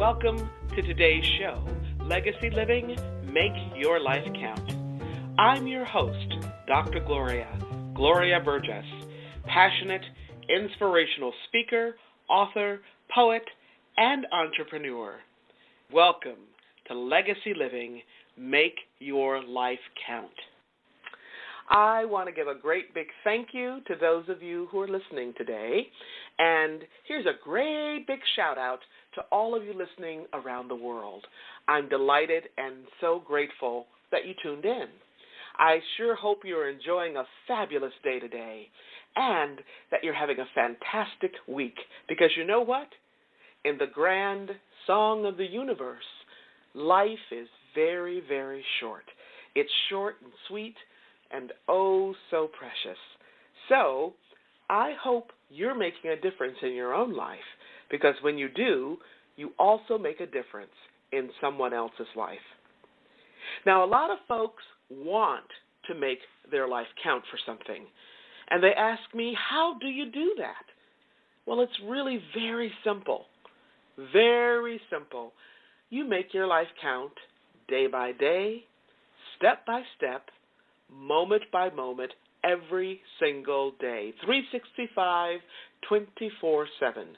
Welcome to today's show, Legacy Living, Make Your Life Count. I'm your host, Dr. Gloria Burgess, passionate, inspirational speaker, author, poet, and entrepreneur. Welcome to Legacy Living, Make Your Life Count. I want to give a great big thank you to those of you who are listening today, and here's a great big shout out to all of you listening around the world. I'm delighted and so grateful that you tuned in. I sure hope you're enjoying a fabulous day today and that you're having a fantastic week, because you know what? In the grand song of the universe, life is very, very short. It's short and sweet and oh so precious. So I hope you're making a difference in your own life, because when you do, you also make a difference in someone else's life. Now, a lot of folks want to make their life count for something, and they ask me, how do you do that? Well, it's really very simple. Very simple. You make your life count day by day, step by step, moment by moment, every single day, 365, 24/7.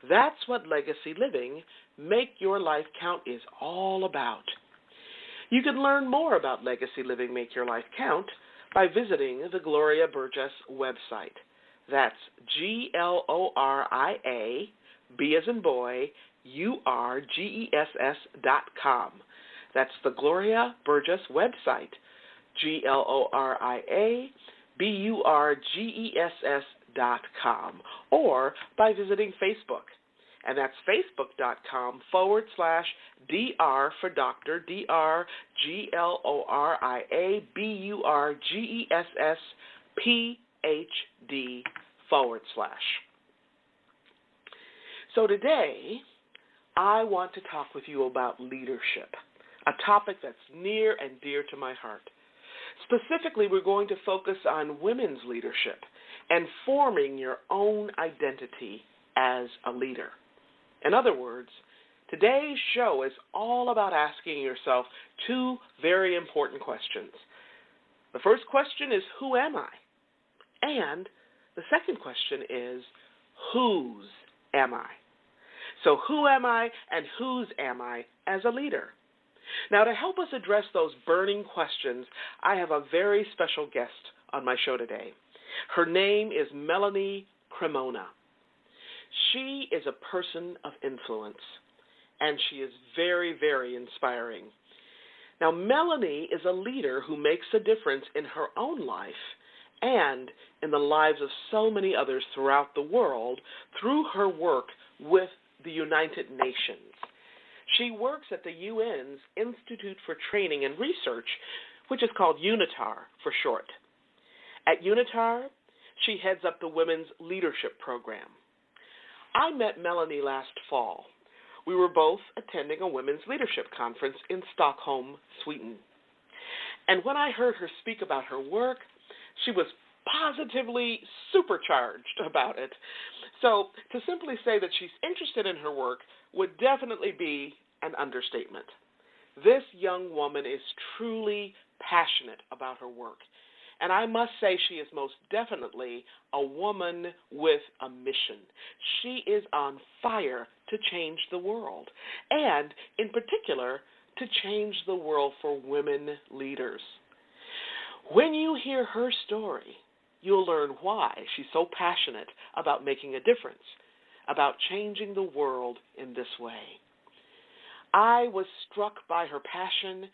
That's what Legacy Living, Make Your Life Count is all about. You can learn more about Legacy Living, Make Your Life Count by visiting the Gloria Burgess website. That's Gloria, B as in boy, URGESS.com. That's the Gloria Burgess website, GloriaBurgess.com, or by visiting Facebook. And that's facebook.com/DR for Dr. DR, GloriaBurgess/PhD/. So today, I want to talk with you about leadership, a topic that's near and dear to my heart. Specifically, we're going to focus on women's leadership and forming your own identity as a leader. In other words, today's show is all about asking yourself two very important questions. The first question is, who am I? And the second question is, whose am I? So who am I and whose am I as a leader? Now, to help us address those burning questions, I have a very special guest on my show today. Her name is Melanie Cremona. She is a person of influence, and she is very, very inspiring. Now, Melanie is a leader who makes a difference in her own life and in the lives of so many others throughout the world through her work with the United Nations. She works at the UN's Institute for Training and Research, which is called UNITAR for short. At UNITAR, she heads up the Women's Leadership Program. I met Melanie last fall. We were both attending a women's leadership conference in Stockholm, Sweden. And when I heard her speak about her work, she was positively supercharged about it. So to simply say that she's interested in her work would definitely be an understatement. This young woman is truly passionate about her work. And I must say she is most definitely a woman with a mission. She is on fire to change the world, and in particular, to change the world for women leaders. When you hear her story, you'll learn why she's so passionate about making a difference, about changing the world in this way. I was struck by her passion,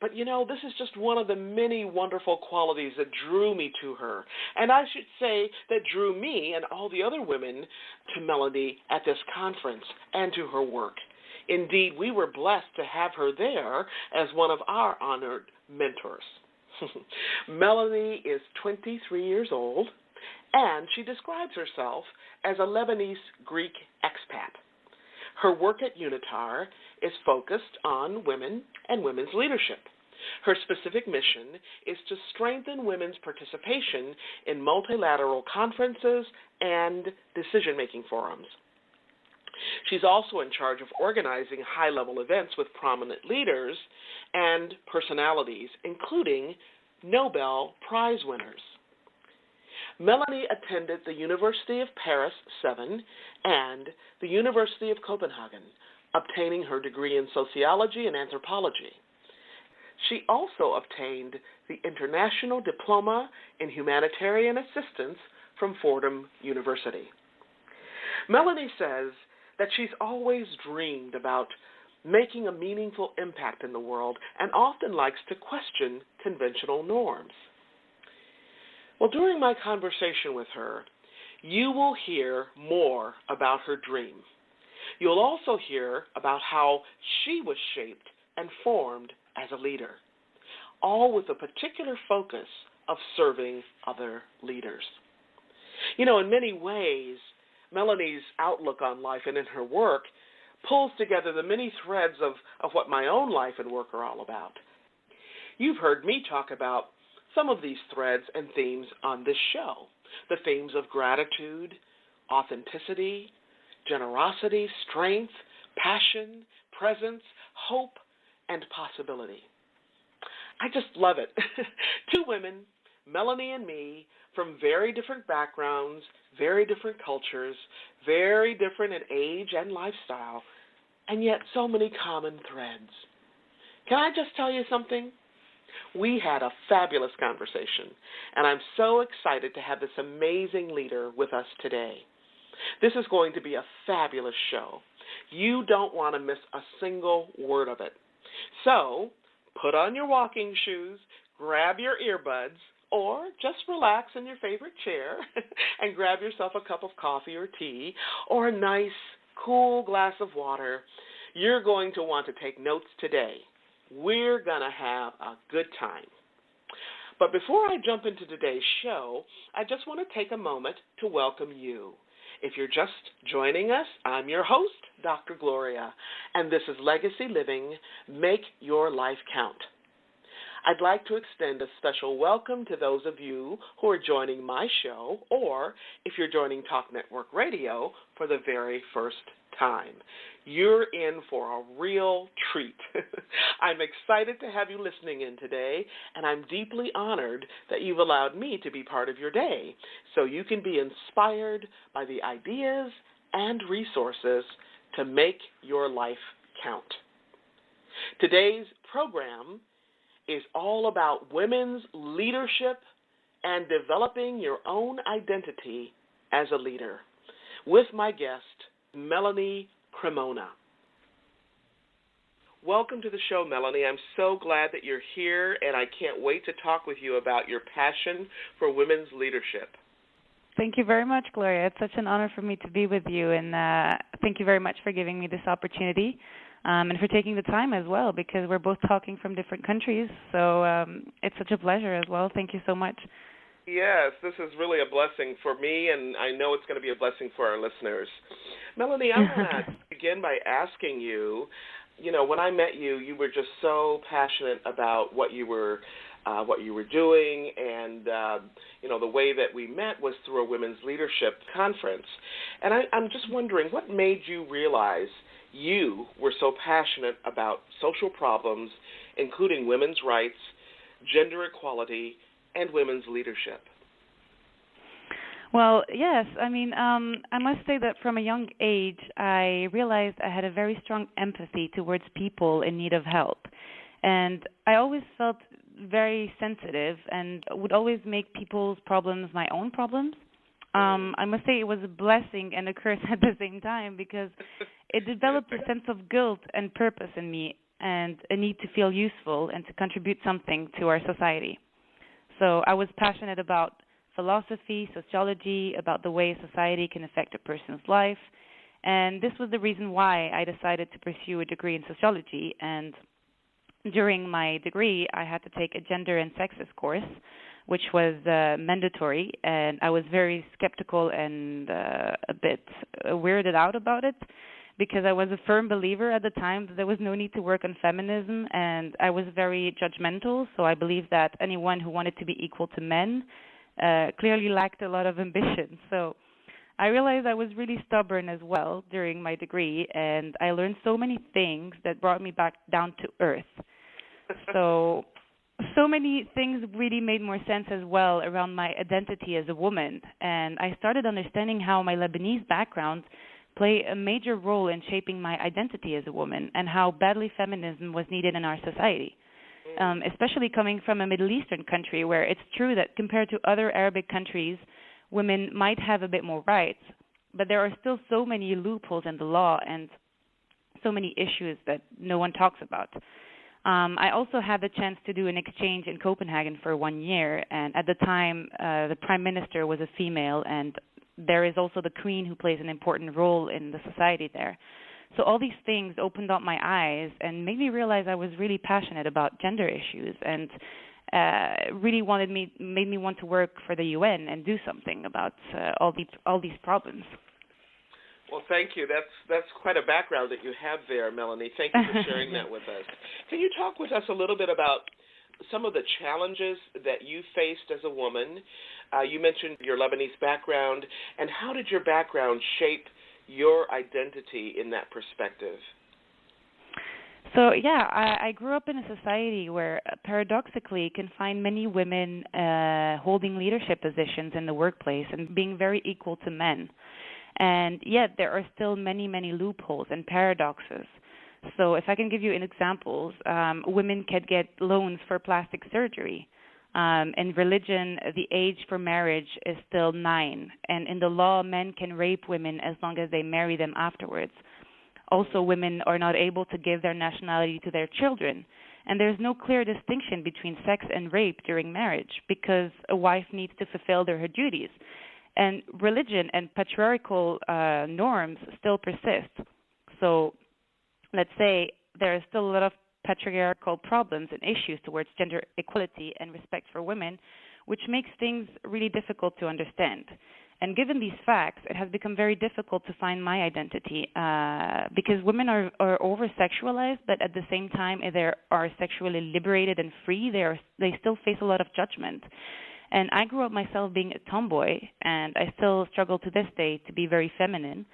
but this is just one of the many wonderful qualities that drew me to her, and I should say that drew me and all the other women to Melanie at this conference and to her work. Indeed, we were blessed to have her there as one of our honored mentors. Melanie is 23 years old, and she describes herself as a Lebanese Greek expat. Her work at UNITAR is focused on women and women's leadership. Her specific mission is to strengthen women's participation in multilateral conferences and decision-making forums. She's also in charge of organizing high-level events with prominent leaders and personalities, including Nobel Prize winners. Melanie attended the University of Paris 7 and the University of Copenhagen, obtaining her degree in sociology and anthropology. She also obtained the International Diploma in Humanitarian Assistance from Fordham University. Melanie says that she's always dreamed about making a meaningful impact in the world and often likes to question conventional norms. Well, during my conversation with her, you will hear more about her dream. You'll also hear about how she was shaped and formed as a leader, all with a particular focus of serving other leaders. You know, in many ways, Melanie's outlook on life and in her work pulls together the many threads of what my own life and work are all about. You've heard me talk about some of these threads and themes on this show, the themes of gratitude, authenticity, generosity, strength, passion, presence, hope, and possibility. I just love it. Two women, Melanie and me, from very different backgrounds, very different cultures, very different in age and lifestyle, and yet so many common threads. Can I just tell you something? We had a fabulous conversation, and I'm so excited to have this amazing leader with us today. This is going to be a fabulous show. You don't want to miss a single word of it. So, put on your walking shoes, grab your earbuds, or just relax in your favorite chair and grab yourself a cup of coffee or tea or a nice, cool glass of water. You're going to want to take notes today. We're going to have a good time. But before I jump into today's show, I just want to take a moment to welcome you. If you're just joining us, I'm your host, Dr. Gloria, and this is Legacy Living, Make Your Life Count. I'd like to extend a special welcome to those of you who are joining my show, or if you're joining Talk Network Radio for the very first time. You're in for a real treat. I'm excited to have you listening in today, and I'm deeply honored that you've allowed me to be part of your day so you can be inspired by the ideas and resources to make your life count. Today's program is all about women's leadership and developing your own identity as a leader with my guest, Melanie Cremona. Welcome to the show, Melanie. I'm so glad that you're here, and I can't wait to talk with you about your passion for women's leadership. Thank you very much, Gloria. It's such an honor for me to be with you, and thank you very much for giving me this opportunity and for taking the time as well, because we're both talking from different countries, so it's such a pleasure as well. Thank you so much. Yes, this is really a blessing for me, and I know it's going to be a blessing for our listeners. Melanie, I want to begin by asking you, when I met you, you were just so passionate about what you were doing, and the way that we met was through a women's leadership conference. And I'm just wondering, what made you realize you were so passionate about social problems, including women's rights, gender equality, and women's leadership? Well, yes. I must say that from a young age, I realized I had a very strong empathy towards people in need of help. And I always felt very sensitive and would always make people's problems my own problems. I must say it was a blessing and a curse at the same time, because it developed a sense of guilt and purpose in me and a need to feel useful and to contribute something to our society. So I was passionate about philosophy, sociology, about the way society can affect a person's life. And this was the reason why I decided to pursue a degree in sociology. And during my degree, I had to take a gender and sexist course, which was mandatory. And I was very skeptical and a bit weirded out about it, because I was a firm believer at the time that there was no need to work on feminism, and I was very judgmental, so I believed that anyone who wanted to be equal to men clearly lacked a lot of ambition. So I realized I was really stubborn as well during my degree, and I learned so many things that brought me back down to earth. So, so many things really made more sense as well around my identity as a woman, and I started understanding how my Lebanese background play a major role in shaping my identity as a woman, and how badly feminism was needed in our society. Especially coming from a Middle Eastern country where it's true that compared to other Arabic countries, women might have a bit more rights, but there are still so many loopholes in the law and so many issues that no one talks about. I also had the chance to do an exchange in Copenhagen for 1 year, and at the time, the prime minister was a female, and there is also the queen who plays an important role in the society there. So all these things opened up my eyes and made me realize I was really passionate about gender issues, and really made me want to work for the UN and do something about all these problems. Well, thank you. That's quite a background that you have there, Melanie. Thank you for sharing that with us. Can you talk with us a little bit about some of the challenges that you faced as a woman? You mentioned your Lebanese background, and how did your background shape your identity in that perspective? So, yeah, I grew up in a society where, paradoxically, you can find many women holding leadership positions in the workplace and being very equal to men. And yet there are still many, many loopholes and paradoxes. So if I can give you an examples, women can get loans for plastic surgery. In religion, the age for marriage is still 9. And in the law, men can rape women as long as they marry them afterwards. Also, women are not able to give their nationality to their children. And there's no clear distinction between sex and rape during marriage because a wife needs to fulfill her duties. And religion and patriarchal norms still persist. So let's say there are still a lot of patriarchal problems and issues towards gender equality and respect for women, which makes things really difficult to understand. And given these facts, it has become very difficult to find my identity because women are over-sexualized, but at the same time, if they are sexually liberated and free, they still face a lot of judgment. And I grew up myself being a tomboy, and I still struggle to this day to be very feminine.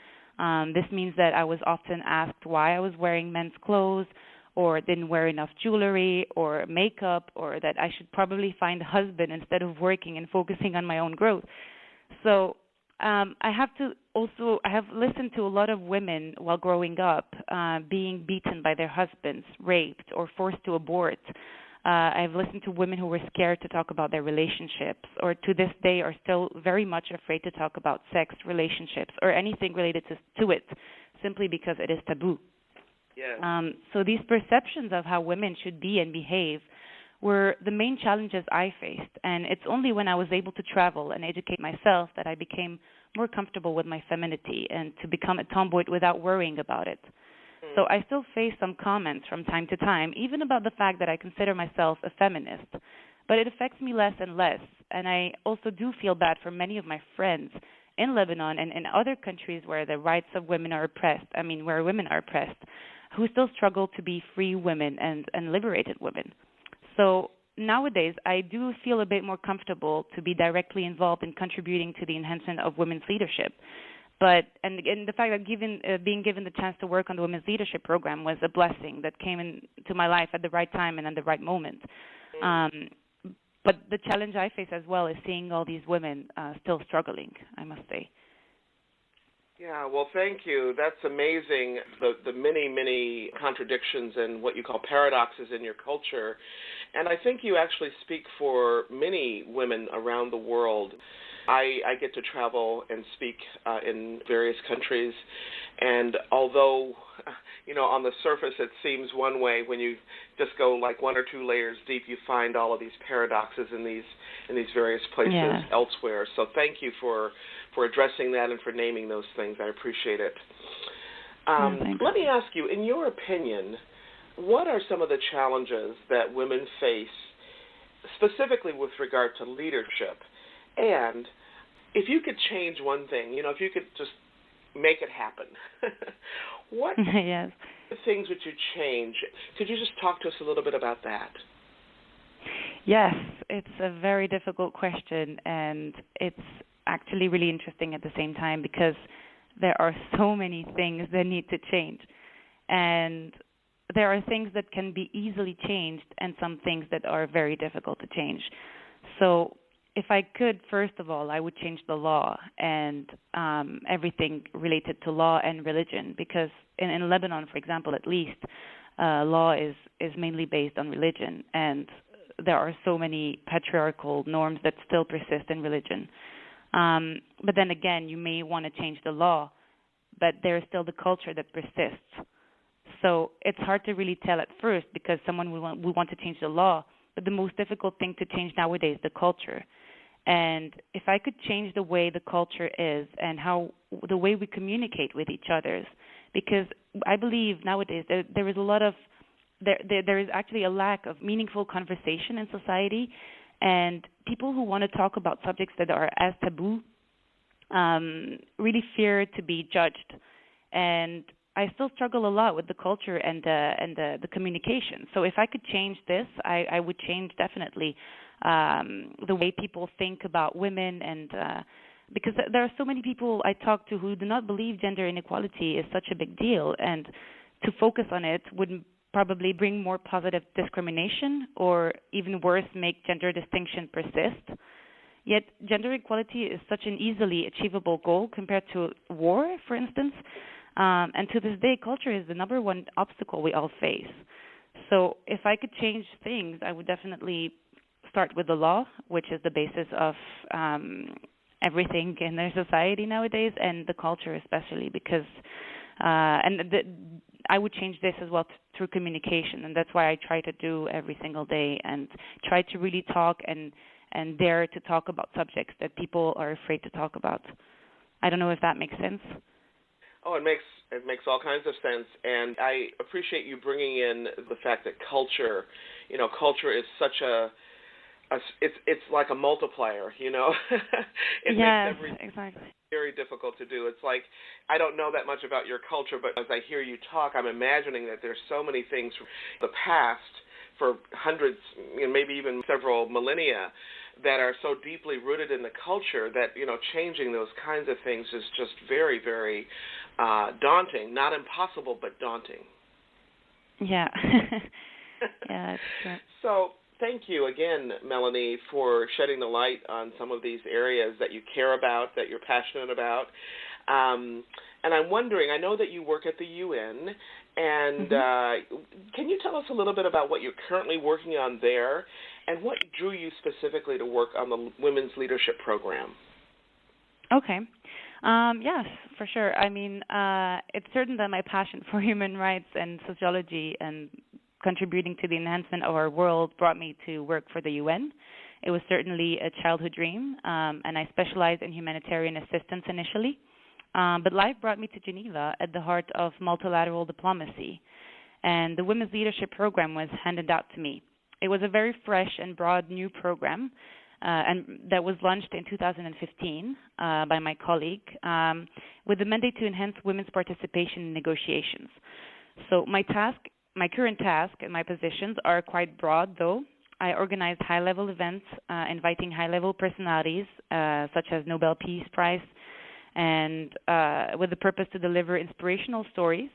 This means that I was often asked why I was wearing men's clothes, or didn't wear enough jewelry or makeup, or that I should probably find a husband instead of working and focusing on my own growth. So I have listened to a lot of women while growing up being beaten by their husbands, raped, or forced to abort. I've listened to women who were scared to talk about their relationships, or to this day are still very much afraid to talk about sex, relationships, or anything related to it, simply because it is taboo. Yes. So these perceptions of how women should be and behave were the main challenges I faced, and it's only when I was able to travel and educate myself that I became more comfortable with my femininity and to become a tomboy without worrying about it. So I still face some comments from time to time, even about the fact that I consider myself a feminist. But it affects me less and less. And I also do feel bad for many of my friends in Lebanon and in other countries where the rights of women are oppressed, where women are oppressed, who still struggle to be free women and liberated women. So nowadays, I do feel a bit more comfortable to be directly involved in contributing to the enhancement of women's leadership. But and the fact that being given the chance to work on the Women's Leadership Program was a blessing that came into my life at the right time and at the right moment. But the challenge I face as well is seeing all these women still struggling, I must say. Yeah, well, thank you. That's amazing, the many, many contradictions and what you call paradoxes in your culture. And I think you actually speak for many women around the world. I get to travel and speak in various countries, and although, on the surface it seems one way, when you just go like 1 or 2 layers deep, you find all of these paradoxes in these various places elsewhere. So thank you for addressing that and for naming those things. I appreciate it. Let me ask you, in your opinion, what are some of the challenges that women face, specifically with regard to leadership? And if you could change one thing, if you could just make it happen, what things would you change? Could you just talk to us a little bit about that? Yes, it's a very difficult question, and it's actually really interesting at the same time because there are so many things that need to change. And there are things that can be easily changed and some things that are very difficult to change. So if I could, first of all, I would change the law and everything related to law and religion, because in Lebanon, for example, at least, law is mainly based on religion, and there are so many patriarchal norms that still persist in religion. But then again, you may want to change the law, but there is still the culture that persists. So it's hard to really tell at first because someone will want to change the law, but the most difficult thing to change nowadays is the culture. And if I could change the way the culture is and the way we communicate with each other, because I believe nowadays there is a lot of there is actually a lack of meaningful conversation in society, and people who want to talk about subjects that are as taboo really fear to be judged. And I still struggle a lot with the culture and the communication. So if I could change this, I would change definitely the way people think about women, and because there are so many people I talk to who do not believe gender inequality is such a big deal, and to focus on it would probably bring more positive discrimination, or even worse, make gender distinction persist. Yet gender equality is such an easily achievable goal compared to war, for instance. And to this day, culture is the number one obstacle we all face. So if I could change things, I would definitely start with the law, which is the basis of everything in their society nowadays, and the culture especially, because I would change this as well through communication, and that's why I try to do every single day and try to really talk and dare to talk about subjects that people are afraid to talk about. I don't know if that makes sense. Oh, it makes all kinds of sense, and I appreciate you bringing in the fact that culture is such it's like a multiplier, It yes, makes everything exactly. very difficult to do. It's like, I don't know that much about your culture, but as I hear you talk, I'm imagining that there's so many things from the past for hundreds, maybe even several millennia, that are so deeply rooted in the culture that, changing those kinds of things is just very, very daunting. Not impossible, but daunting. Yeah. Yeah, that's true. So thank you again, Melanie, for shedding the light on some of these areas that you care about, that you're passionate about. And I'm wondering, I know that you work at the UN, and can you tell us a little bit about what you're currently working on there, and what drew you specifically to work on the Women's Leadership Program? Okay. Yes, for sure. I mean, it's certain that my passion for human rights and sociology and contributing to the enhancement of our world brought me to work for the UN. It was certainly a childhood dream, and I specialized in humanitarian assistance initially. But life brought me to Geneva at the heart of multilateral diplomacy, and the Women's Leadership Program was handed out to me. It was a very fresh and broad new program, and that was launched in 2015 by my colleague, with the mandate to enhance women's participation in negotiations. So my current task and my positions are quite broad, though. I organize high-level events inviting high-level personalities, such as Nobel Peace Prize, and with the purpose to deliver inspirational stories,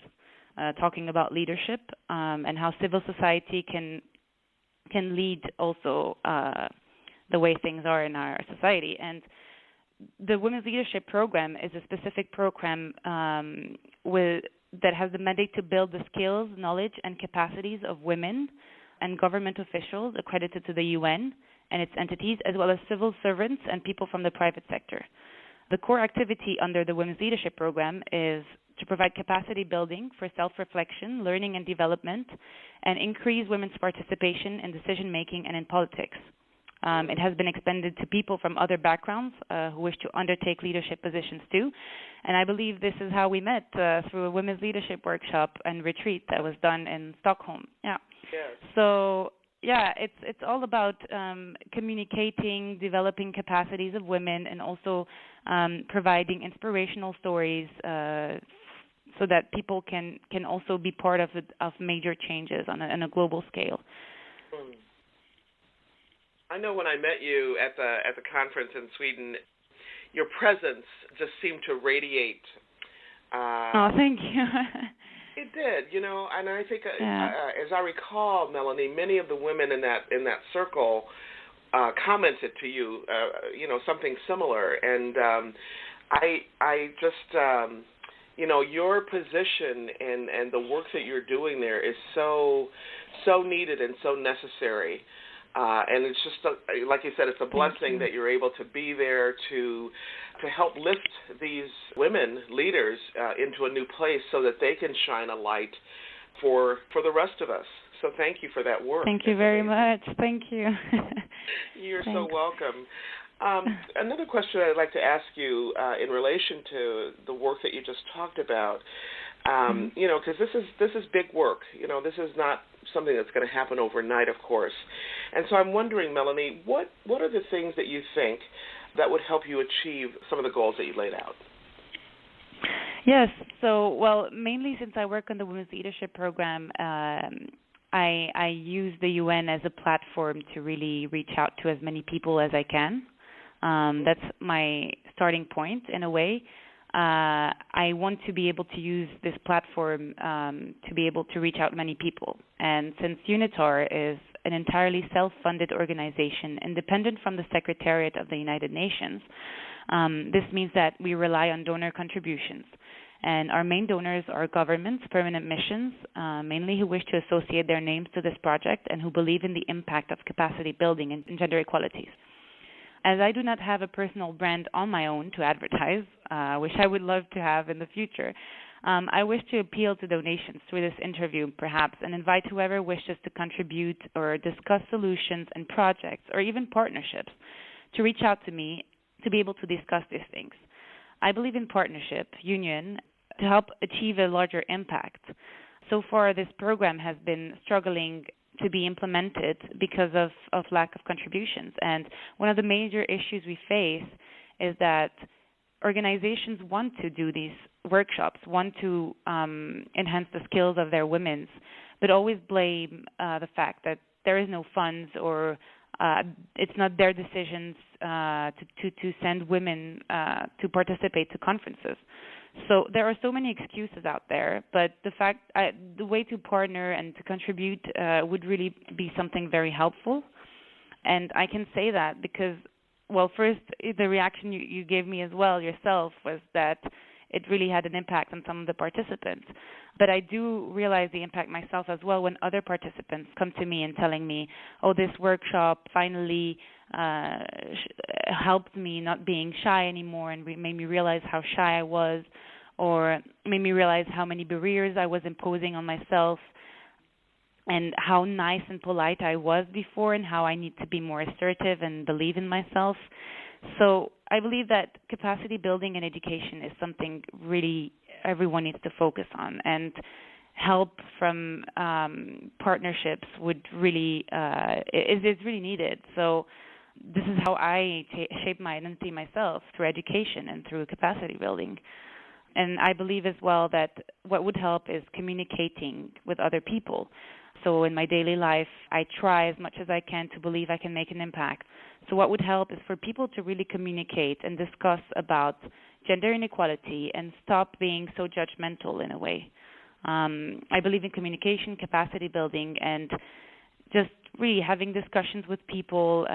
talking about leadership and how civil society can lead also the way things are in our society. And the Women's Leadership Program is a specific program that has the mandate to build the skills, knowledge, and capacities of women and government officials accredited to the UN and its entities, as well as civil servants and people from the private sector. The core activity under the Women's Leadership Program is to provide capacity building for self-reflection, learning and development, and increase women's participation in decision-making and in politics. It has been expanded to people from other backgrounds who wish to undertake leadership positions too. And I believe this is how we met through a women's leadership workshop and retreat that was done in Stockholm. Yeah. Yes. So, yeah, it's all about communicating, developing capacities of women, and also providing inspirational stories so that people can also be part of major changes on a global scale. I know when I met you at the conference in Sweden, your presence just seemed to radiate. Oh, thank you. It did, and I think, Yeah. as I recall, Melanie, many of the women in that circle commented to you, something similar, and I just, your position and the work that you're doing there is so needed and so necessary. And it's just, like you said, it's a blessing that you're able to be there to help lift these women leaders into a new place so that they can shine a light for the rest of us. So thank you for that work. Thank you very much. Thank you. You're Thanks. so welcome. Another question I'd like to ask you in relation to the work that you just talked about, because this is big work. This is not something that's going to happen overnight, of course. And so I'm wondering, Melanie, what are the things that you think that would help you achieve some of the goals that you laid out? Yes. So, mainly since I work on the Women's Leadership Program, I use the UN as a platform to really reach out to as many people as I can. That's my starting point in a way. I want to be able to use this platform to be able to reach out many people. And since UNITAR is an entirely self-funded organization independent from the Secretariat of the United Nations, this means that we rely on donor contributions. And our main donors are governments, permanent missions, mainly who wish to associate their names to this project and who believe in the impact of capacity building and gender equalities. As I do not have a personal brand on my own to advertise, which I would love to have in the future, I wish to appeal to donations through this interview, perhaps, and invite whoever wishes to contribute or discuss solutions and projects or even partnerships to reach out to me to be able to discuss these things. I believe in partnership, union, to help achieve a larger impact. So far, this program has been struggling to be implemented because of lack of contributions. And one of the major issues we face is that organizations want to do these workshops, want to enhance the skills of their women's, but always blame the fact that there is no funds or it's not their decisions to send women to participate to conferences. So there are so many excuses out there, but the way to partner and to contribute would really be something very helpful. And I can say that because, first, the reaction you gave me as well yourself was that it really had an impact on some of the participants. But I do realize the impact myself as well when other participants come to me and telling me, oh, this workshop finally helped me not being shy anymore and made me realize how shy I was, or made me realize how many barriers I was imposing on myself and how nice and polite I was before and how I need to be more assertive and believe in myself. So I believe that capacity building and education is something really everyone needs to focus on, and help from partnerships would really is really needed. So this is how I shape my identity myself, through education and through capacity building. And I believe as well that what would help is communicating with other people. So in my daily life, I try as much as I can to believe I can make an impact. So what would help is for people to really communicate and discuss about gender inequality and stop being so judgmental in a way. I believe in communication, capacity building, and just really having discussions with people,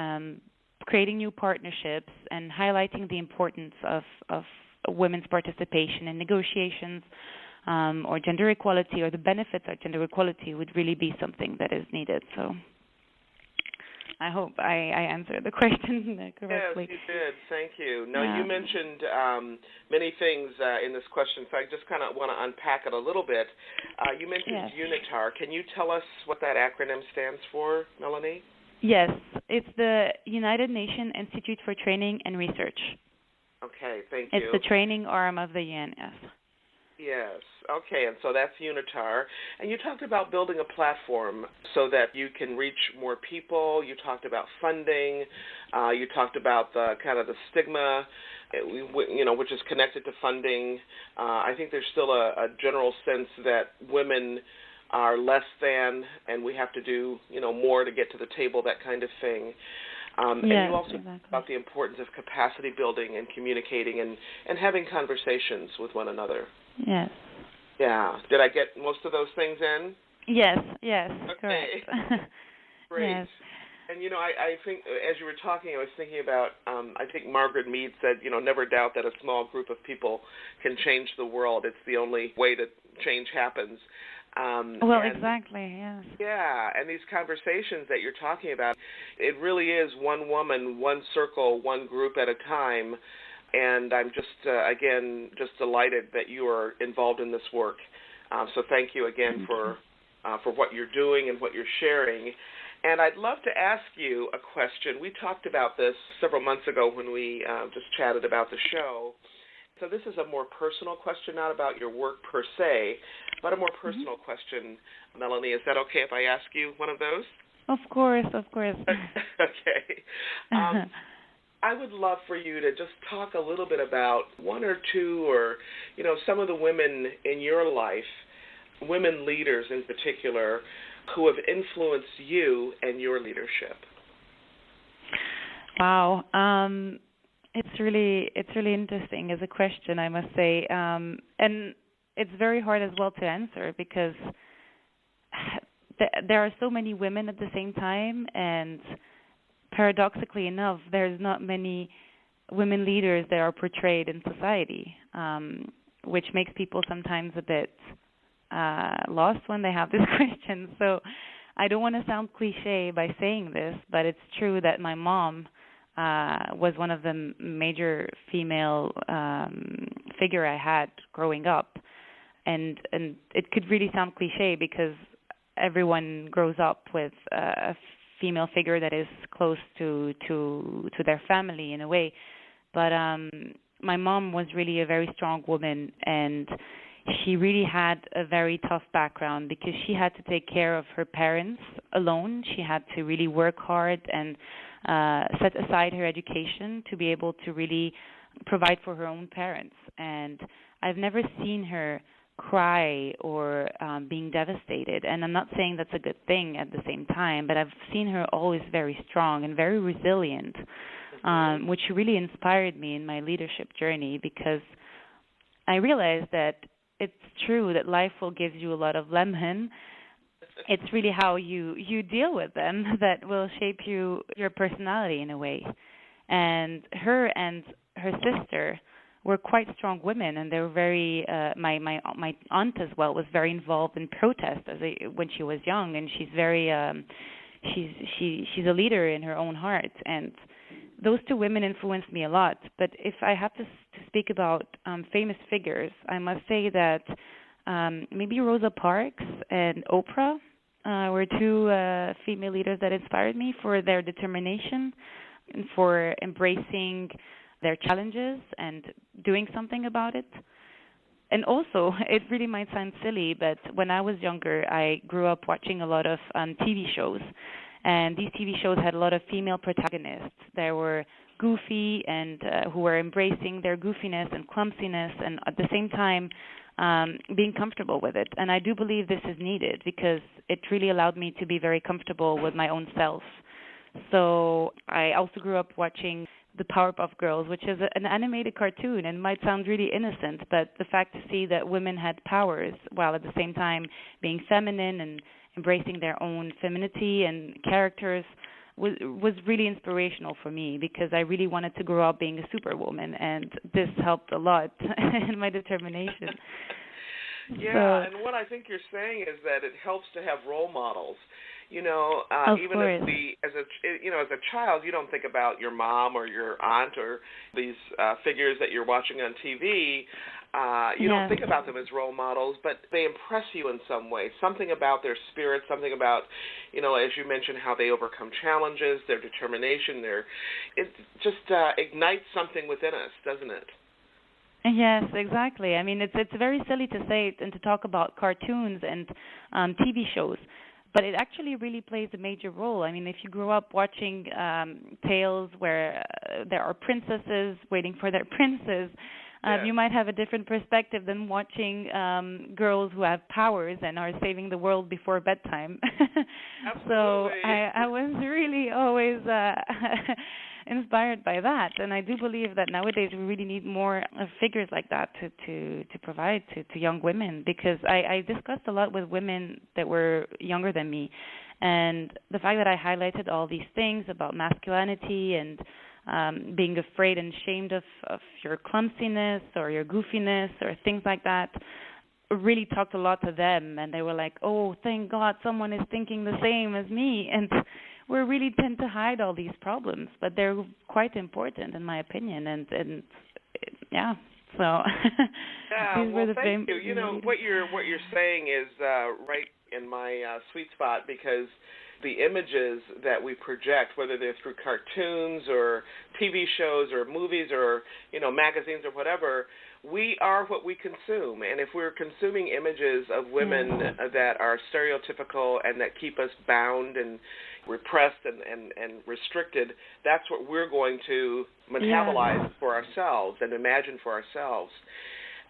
creating new partnerships, and highlighting the importance of women's participation in negotiations, or gender equality, or the benefits of gender equality would really be something that is needed. So I hope I answered the question correctly. Yes, you did. Thank you. Now, you mentioned many things in this question, so I just kind of want to unpack it a little bit. You mentioned UNITAR. Can you tell us what that acronym stands for, Melanie? Yes, it's the United Nations Institute for Training and Research. Okay, thank you. It's the training arm of the UN, yes. Yes. Okay, and so that's UNITAR. And you talked about building a platform so that you can reach more people. You talked about funding. You talked about the kind of the stigma, which is connected to funding. I think there's still a general sense that women are less than, and we have to do, more to get to the table, that kind of thing. And Yes, you also talk exactly. about the importance of capacity building and communicating and having conversations with one another. Yes. Yeah. Did I get most of those things in? Yes, Okay. correct. Great. Yes. And, I think as you were talking, I was thinking about, I think Margaret Mead said, never doubt that a small group of people can change the world. It's the only way that change happens. Well, exactly, yes. Yeah, and these conversations that you're talking about, it really is one woman, one circle, one group at a time. And I'm just delighted that you are involved in this work. So thank you again for what you're doing and what you're sharing. And I'd love to ask you a question. We talked about this several months ago when we just chatted about the show. So this is a more personal question, not about your work per se, but a more personal question, Melanie. Is that okay if I ask you one of those? Of course, of course. Okay. I would love for you to just talk a little bit about one or two or, some of the women in your life, women leaders in particular, who have influenced you and your leadership. Wow. It's really interesting as a question, I must say. And it's very hard as well to answer because there are so many women at the same time, and paradoxically enough, there's not many women leaders that are portrayed in society, which makes people sometimes a bit lost when they have this question. So I don't want to sound cliche by saying this, but it's true that my mom was one of the major female figure I had growing up. And it could really sound cliche because everyone grows up with a female figure that is close to their family in a way. But my mom was really a very strong woman, and she really had a very tough background because she had to take care of her parents alone. She had to really work hard and set aside her education to be able to really provide for her own parents. And I've never seen her cry or being devastated. And I'm not saying that's a good thing at the same time, but I've seen her always very strong and very resilient, which really inspired me in my leadership journey because I realized that it's true that life will give you a lot of lemon. It's really how you deal with them that will shape your personality in a way. And her sister were quite strong women, and they were very. My aunt as well was very involved in protest when she was young, and she's very. She's a leader in her own heart, and those two women influenced me a lot. But if I have to speak about famous figures, I must say that maybe Rosa Parks and Oprah were two female leaders that inspired me for their determination and for embracing their challenges and doing something about it. And also, it really might sound silly, but when I was younger, I grew up watching a lot of TV shows. And these TV shows had a lot of female protagonists. They were goofy and who were embracing their goofiness and clumsiness and at the same time being comfortable with it. And I do believe this is needed because it really allowed me to be very comfortable with my own self. So I also grew up watching the Powerpuff Girls, which is an animated cartoon and might sound really innocent, but the fact to see that women had powers while at the same time being feminine and embracing their own femininity and characters was really inspirational for me because I really wanted to grow up being a superwoman, and this helped a lot in my determination. Yeah, and what I think you're saying is that it helps to have role models. Even as a child, you don't think about your mom or your aunt or these figures that you're watching on TV. You don't think about them as role models, but they impress you in some way. Something about their spirit, something about, as you mentioned, how they overcome challenges, their determination. It just ignites something within us, doesn't it? Yes, exactly. I mean, it's very silly to say it and to talk about cartoons and TV shows, but it actually really plays a major role. I mean, if you grew up watching tales where there are princesses waiting for their princes, You might have a different perspective than watching girls who have powers and are saving the world before bedtime. So I was really always inspired by that, and I do believe that nowadays we really need more figures like that to provide to young women, because I discussed a lot with women that were younger than me, and the fact that I highlighted all these things about masculinity and being afraid and ashamed of your clumsiness or your goofiness or things like that really talked a lot to them, and they were like, oh, thank God someone is thinking the same as me. And we really tend to hide all these problems, but they're quite important in my opinion, and yeah, so these were the thank you. You know, what you're saying is right in my sweet spot, because the images that we project, whether they're through cartoons or TV shows or movies or, you know, magazines or whatever, we are what we consume. And if we're consuming images of women that are stereotypical and that keep us bound and repressed and restricted, that's what we're going to metabolize for ourselves and imagine for ourselves.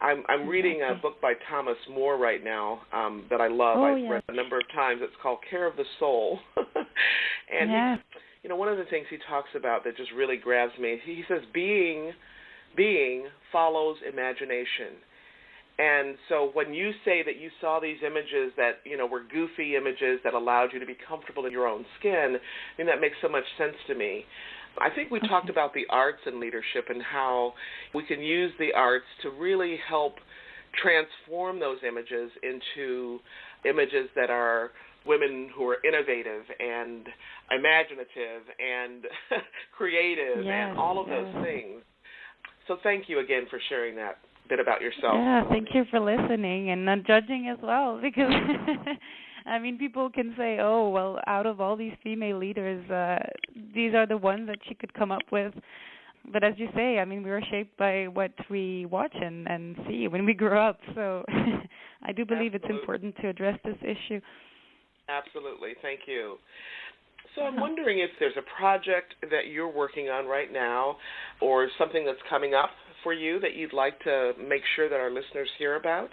I'm reading a book by Thomas More right now that I love. I've read a number of times. It's called Care of the Soul. And he, you know, one of the things he talks about that just really grabs me, he says being follows imagination. And so when you say that you saw these images that, you know, were goofy images that allowed you to be comfortable in your own skin, I mean, that makes so much sense to me. I think we talked about the arts and leadership and how we can use the arts to really help transform those images into images that are women who are innovative and imaginative and creative and all of those things. So thank you again for sharing that bit about yourself. Yeah, thank you for listening and not judging as well, because I mean, people can say, oh, well, out of all these female leaders, these are the ones that she could come up with. But as you say, I mean, we were shaped by what we watch and see when we grow up. So I do believe it's important to address this issue. Absolutely. Thank you. So I'm wondering if there's a project that you're working on right now or something that's coming up for you that you'd like to make sure that our listeners hear about?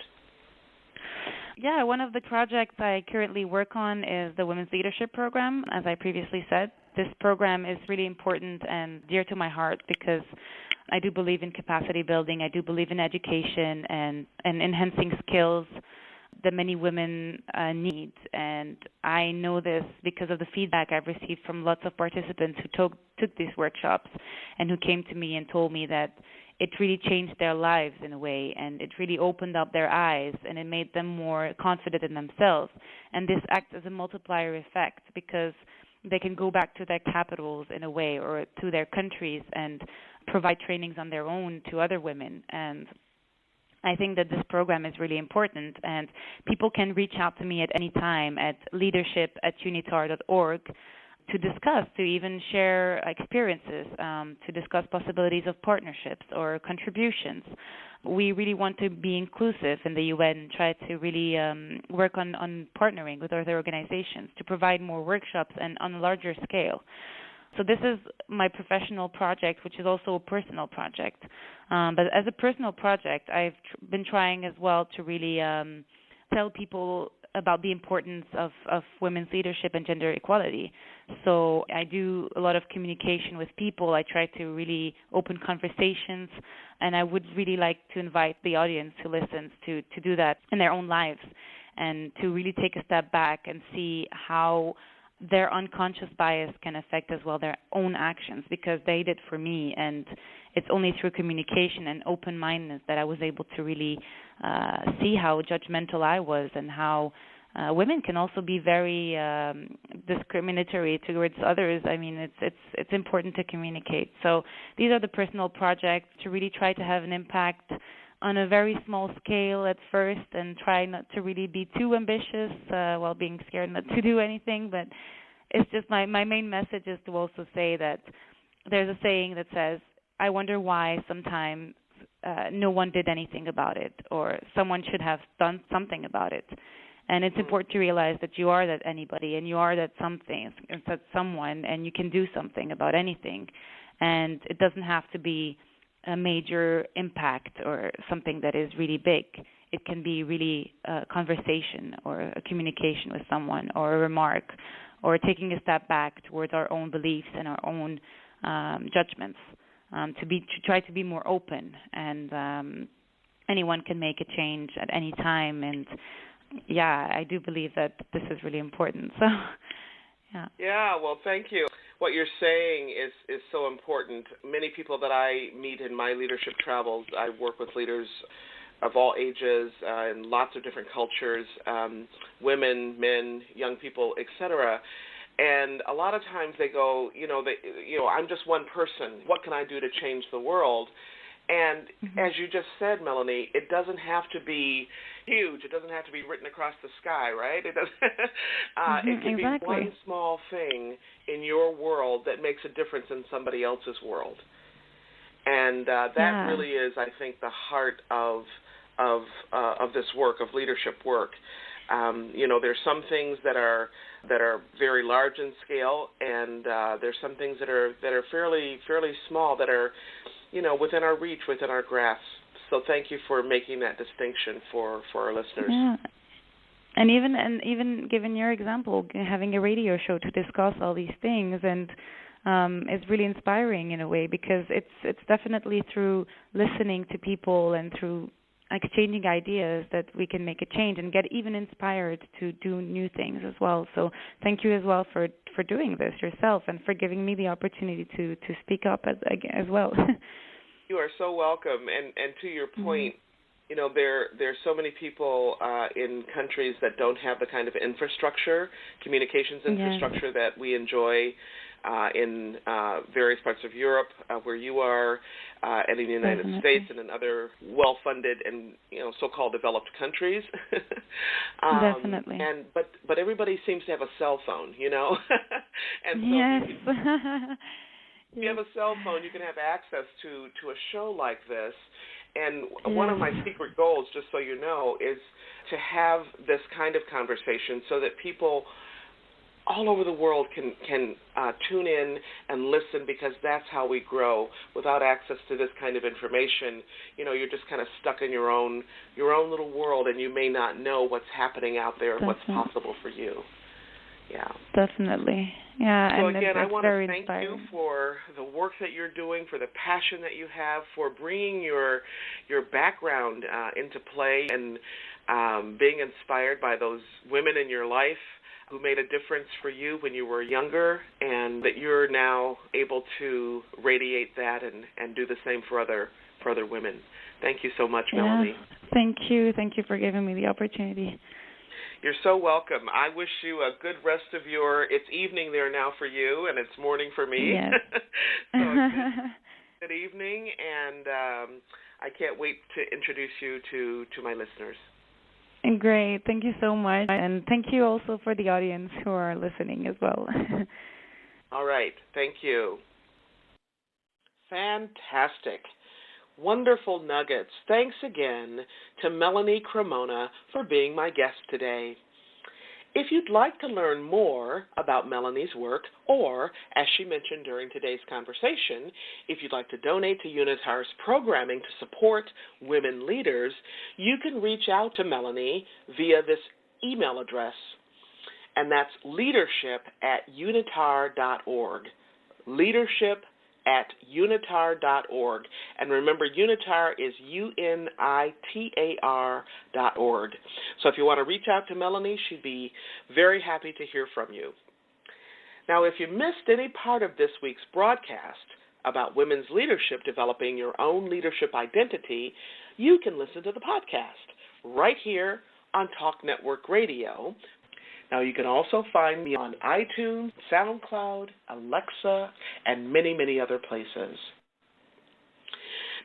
Yeah, one of the projects I currently work on is the Women's Leadership Program, as I previously said. This program is really important and dear to my heart because I do believe in capacity building. I do believe in education and enhancing skills that many women need. And I know this because of the feedback I've received from lots of participants who took these workshops and who came to me and told me that it really changed their lives in a way, and it really opened up their eyes, and it made them more confident in themselves. And this acts as a multiplier effect because they can go back to their capitals in a way or to their countries and provide trainings on their own to other women. And I think that this program is really important, and people can reach out to me at any time at leadership@unitar.org to discuss, to even share experiences, to discuss possibilities of partnerships or contributions. We really want to be inclusive in the UN, try to really work on partnering with other organizations to provide more workshops and on a larger scale. So this is my professional project, which is also a personal project. But as a personal project, I've been trying as well to really tell people about the importance of women's leadership and gender equality. So I do a lot of communication with people. I try to really open conversations, and I would really like to invite the audience who listens to do that in their own lives and to really take a step back and see how their unconscious bias can affect as well their own actions, because they did for me, and it's only through communication and open-mindedness that I was able to really see how judgmental I was and how women can also be very discriminatory towards others. I mean, it's important to communicate. So these are the personal projects to really try to have an impact on a very small scale at first, and try not to really be too ambitious while being scared not to do anything. But it's just my main message is to also say that there's a saying that says, I wonder why sometimes no one did anything about it, or someone should have done something about it. And it's important to realize that you are that anybody, and you are that something, that someone, and you can do something about anything. And it doesn't have to be a major impact or something that is really big. It can be really a conversation or a communication with someone or a remark or taking a step back towards our own beliefs and our own judgments, to try to be more open. And anyone can make a change at any time. And, yeah, I do believe that this is really important. So, yeah. Yeah, well, thank you. What you're saying is so important. Many people that I meet in my leadership travels, I work with leaders of all ages in lots of different cultures, women, men, young people, etc. And a lot of times they go, I'm just one person. What can I do to change the world? And as you just said, Melanie, it doesn't have to be huge. It doesn't have to be written across the sky, right? It doesn't. It can be one small thing in your world that makes a difference in somebody else's world. And that really is, I think, the heart of this work, of leadership work. There's some things that are very large in scale, and there's some things that are fairly small that are, within our reach, within our grasp. So thank you for making that distinction for our listeners. Yeah. And even given your example, having a radio show to discuss all these things, and it's really inspiring in a way, because it's definitely through listening to people and through exchanging ideas that we can make a change and get even inspired to do new things as well. So thank you as well for doing this yourself and for giving me the opportunity to speak up as well. You are so welcome. And to your point, there's so many people in countries that don't have the kind of communications infrastructure that we enjoy in various parts of Europe, where you are, and in the United States, and in other well-funded and so-called developed countries. Definitely. But everybody seems to have a cell phone, and so yes. if you have a cell phone, you can have access to a show like this. And one of my secret goals, just so you know, is to have this kind of conversation so that people all over the world can tune in and listen, because that's how we grow. Without access to this kind of information, you're just kind of stuck in your own little world, and you may not know what's happening out there and what's possible for you. Yeah. Definitely. Yeah. So and again, I want to thank inspiring. you for the work that you're doing, for the passion that you have, for bringing your background into play, and being inspired by those women in your life who made a difference for you when you were younger, and that you're now able to radiate that and do the same for other women. Thank you so much, Melanie. Thank you. Thank you for giving me the opportunity. You're so welcome. I wish you a good rest of it's evening there now for you, and it's morning for me. Yes. So good evening, and I can't wait to introduce you to my listeners. Great. Thank you so much. And thank you also for the audience who are listening as well. All right. Thank you. Fantastic. Wonderful nuggets. Thanks again to Melanie Cremona for being my guest today. If you'd like to learn more about Melanie's work, or, as she mentioned during today's conversation, if you'd like to donate to Unitar's programming to support women leaders, you can reach out to Melanie via this email address, and that's leadership@unitar.org. leadership@unitar.org. And remember, Unitar is UNITAR.org. So if you want to reach out to Melanie, she'd be very happy to hear from you. Now, if you missed any part of this week's broadcast about women's leadership, developing your own leadership identity, you can listen to the podcast right here on Talk Network Radio. Now, you can also find me on iTunes, SoundCloud, Alexa, and many, many other places.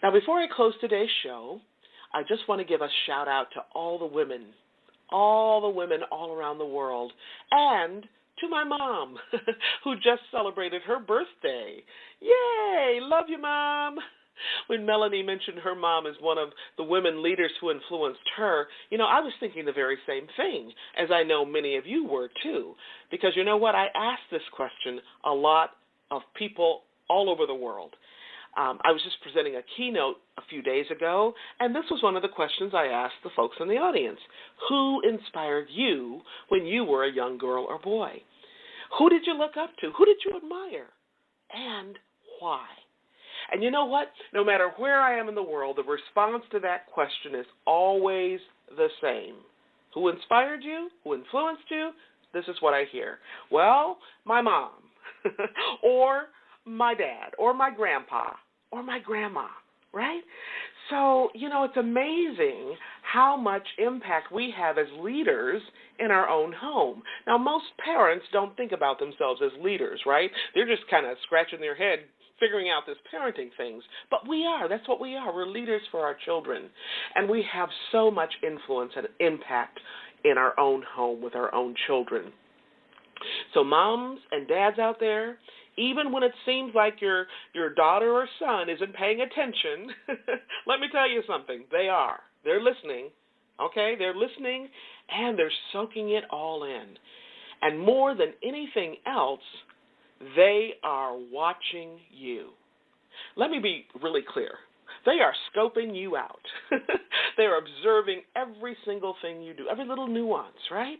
Now, before I close today's show, I just want to give a shout-out to all the women all around the world, and to my mom, who just celebrated her birthday. Yay! Love you, Mom! When Melanie mentioned her mom as one of the women leaders who influenced her, I was thinking the very same thing, as I know many of you were too. Because you know what? I asked this question a lot of people all over the world. I was just presenting a keynote a few days ago, and this was one of the questions I asked the folks in the audience. Who inspired you when you were a young girl or boy? Who did you look up to? Who did you admire? And why? And you know what? No matter where I am in the world, the response to that question is always the same. Who inspired you? Who influenced you? This is what I hear. Well, my mom, or my dad, or my grandpa, or my grandma, right? So, it's amazing how much impact we have as leaders in our own home. Now, most parents don't think about themselves as leaders, right? They're just kind of scratching their head figuring out this parenting things. But we are. That's what we are. We're leaders for our children. And we have so much influence and impact in our own home with our own children. So moms and dads out there, even when it seems like your daughter or son isn't paying attention, let me tell you something. They are. They're listening, okay? They're listening, and they're soaking it all in. And more than anything else, they are watching you. Let me be really clear. They are scoping you out. They're observing every single thing you do, every little nuance, right?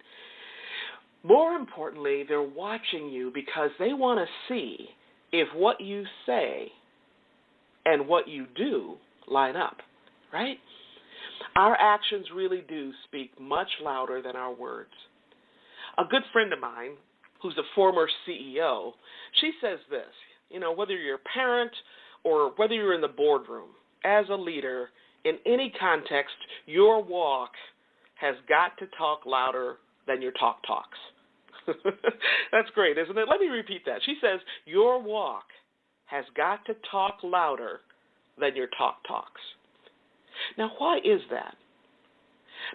More importantly, they're watching you because they want to see if what you say and what you do line up, right? Our actions really do speak much louder than our words. A good friend of mine, who's a former CEO, she says this, whether you're a parent or whether you're in the boardroom, as a leader, in any context, your walk has got to talk louder than your talk talks. That's great, isn't it? Let me repeat that. She says, your walk has got to talk louder than your talk talks. Now, why is that?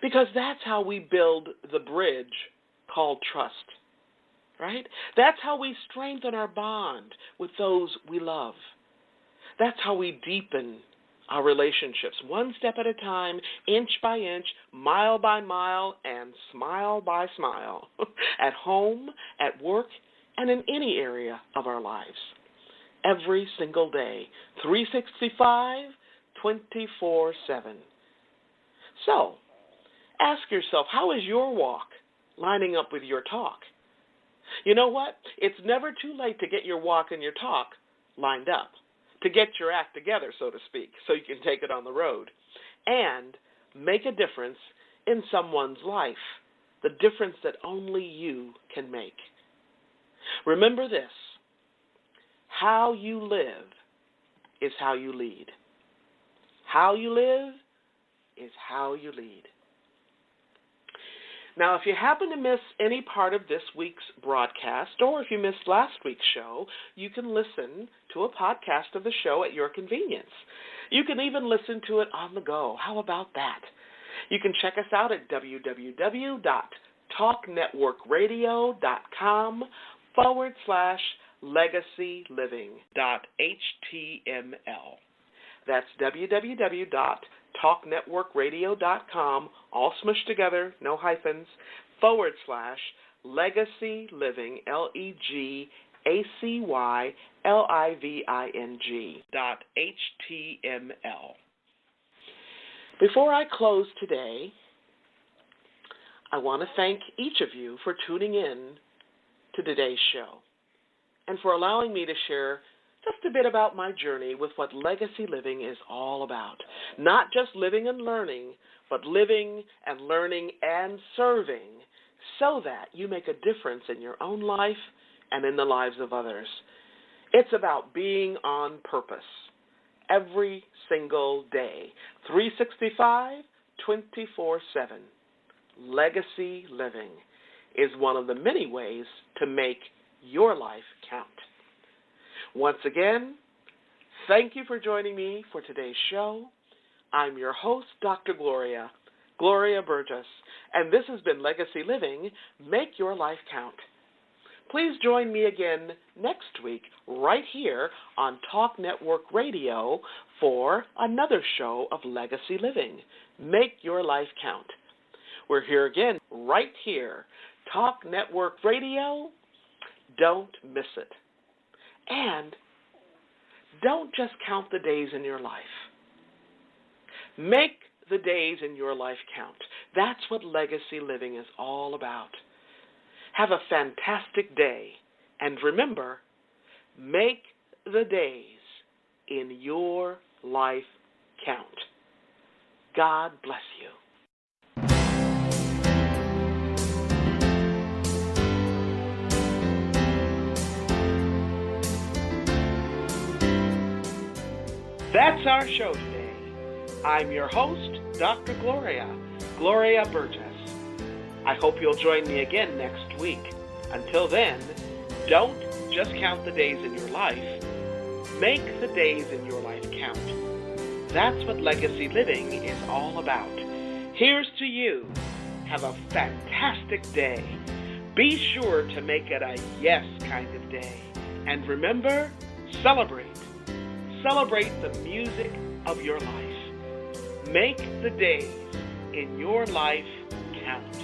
Because that's how we build the bridge called trust, right? That's how we strengthen our bond with those we love. That's how we deepen our relationships, one step at a time, inch by inch, mile by mile, and smile by smile, at home, at work, and in any area of our lives. Every single day, 365, 24/7. So, ask yourself, how is your walk lining up with your talk? You know what? It's never too late to get your walk and your talk lined up, to get your act together, so to speak, so you can take it on the road and make a difference in someone's life, the difference that only you can make. Remember this, how you live is how you lead. How you live is how you lead. Now, if you happen to miss any part of this week's broadcast, or if you missed last week's show, you can listen to a podcast of the show at your convenience. You can even listen to it on the go. How about that? You can check us out at www.talknetworkradio.com/legacyliving.html. That's www.talknetworkradio.com, all smushed together, no hyphens, /legacyliving, LEGACYLIVING.html. Before I close today, I want to thank each of you for tuning in to today's show and for allowing me to share just a bit about my journey with what legacy living is all about. Not just living and learning, but living and learning and serving so that you make a difference in your own life and in the lives of others. It's about being on purpose every single day, 365, 24/7. Legacy living is one of the many ways to make your life count. Once again, thank you for joining me for today's show. I'm your host, Dr. Gloria Burgess, and this has been Legacy Living, Make Your Life Count. Please join me again next week right here on Talk Network Radio for another show of Legacy Living, Make Your Life Count. We're here again right here, Talk Network Radio. Don't miss it. And don't just count the days in your life. Make the days in your life count. That's what legacy living is all about. Have a fantastic day. And remember, make the days in your life count. God bless you. That's our show today. I'm your host, Dr. Gloria Burgess. I hope you'll join me again next week. Until then, don't just count the days in your life. Make the days in your life count. That's what legacy living is all about. Here's to you. Have a fantastic day. Be sure to make it a yes kind of day. And remember, celebrate. Celebrate the music of your life. Make the days in your life count.